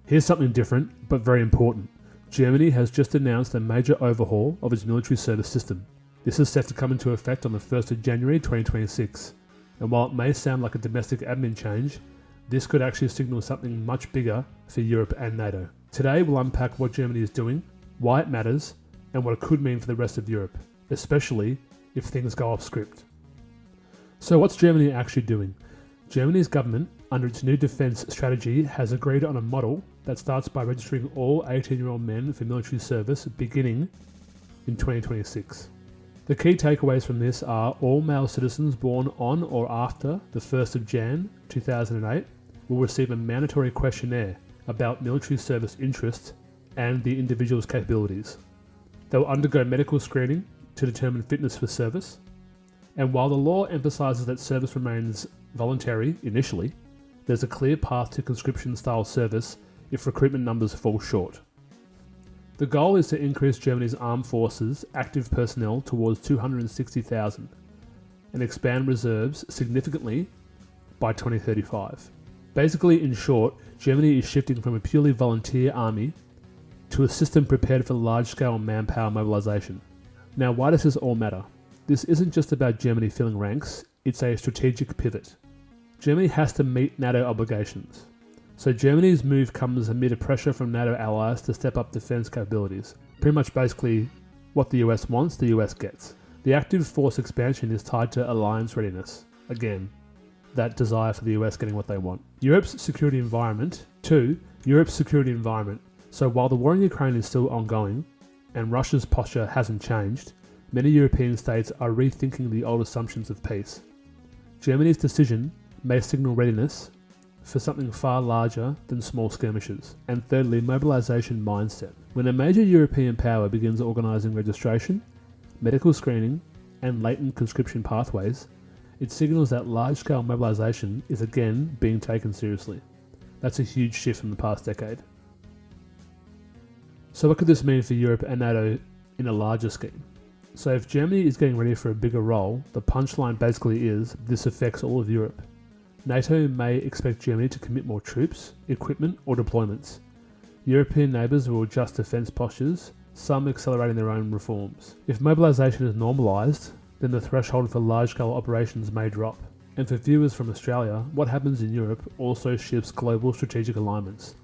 Here's something different, but very important. Germany has just announced a major overhaul of its military service system. This is set to come into effect on the 1st of January 2026. And while it may sound like a domestic admin change, this could actually signal something much bigger for Europe and NATO. Today we'll unpack what Germany is doing, why it matters, and what it could mean for the rest of Europe, especially if things go off script. So what's Germany actually doing? Germany's government, under its new defence strategy, has agreed on a model that starts by registering all 18-year-old men for military service beginning in 2026. The key takeaways from this are all male citizens born on or after the 1st of Jan 2008 will receive a mandatory questionnaire about military service interests and the individual's capabilities. They will undergo medical screening to determine fitness for service, and while the law emphasises that service remains voluntary initially, there's a clear path to conscription-style service if recruitment numbers fall short. The goal is to increase Germany's armed forces active personnel towards 260,000 and expand reserves significantly by 2035. Basically, in short, Germany is shifting from a purely volunteer army to a system prepared for large-scale manpower mobilisation. Now, why does this all matter? This isn't just about Germany filling ranks, it's a strategic pivot. Germany has to meet NATO obligations. So Germany's move comes amid a pressure from NATO allies to step up defence capabilities. Pretty much basically what the US wants, the US gets. The active force expansion is tied to alliance readiness. Again, that desire for the US getting what they want. Europe's security environment. 2. Europe's security environment. So while the war in Ukraine is still ongoing, and Russia's posture hasn't changed, many European states are rethinking the old assumptions of peace. Germany's decision may signal readiness for something far larger than small skirmishes. And thirdly, mobilisation mindset. When a major European power begins organising registration, medical screening, and latent conscription pathways, it signals that large-scale mobilisation is again being taken seriously. That's a huge shift from the past decade. So what could this mean for Europe and NATO in a larger scheme? So if Germany is getting ready for a bigger role, the punchline basically is this affects all of Europe. NATO may expect Germany to commit more troops, equipment, or deployments. European neighbours will adjust defence postures, some accelerating their own reforms. If mobilisation is normalised, then the threshold for large-scale operations may drop. And for viewers from Australia, what happens in Europe also shifts global strategic alignments.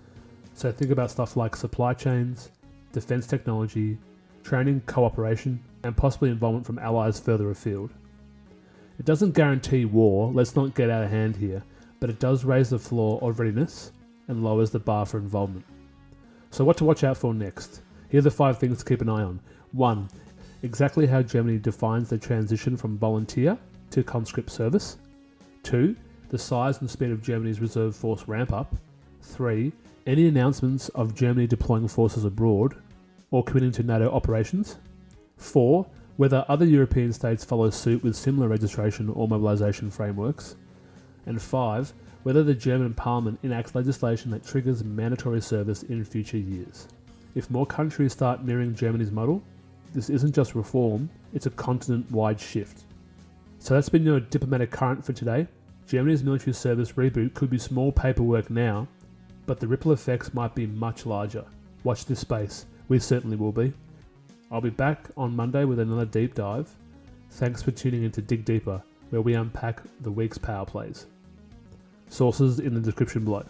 So think about stuff like supply chains, defence technology, training cooperation, and possibly involvement from allies further afield. It doesn't guarantee war, let's not get out of hand here, but it does raise the floor of readiness and lowers the bar for involvement. So what to watch out for next? Here are the 5 things to keep an eye on. 1. Exactly how Germany defines the transition from volunteer to conscript service. 2. The size and speed of Germany's reserve force ramp up. 3. Any announcements of Germany deploying forces abroad or committing to NATO operations. 4. Whether other European states follow suit with similar registration or mobilisation frameworks. And 5. Whether the German parliament enacts legislation that triggers mandatory service in future years. If more countries start mirroring Germany's model, this isn't just reform, it's a continent-wide shift. So that's been your diplomatic current for today. Germany's military service reboot could be small paperwork now, but the ripple effects might be much larger. Watch this space, we certainly will be. I'll be back on Monday with another deep dive. Thanks for tuning in to Dig Deeper, where we unpack the week's power plays. Sources in the description below.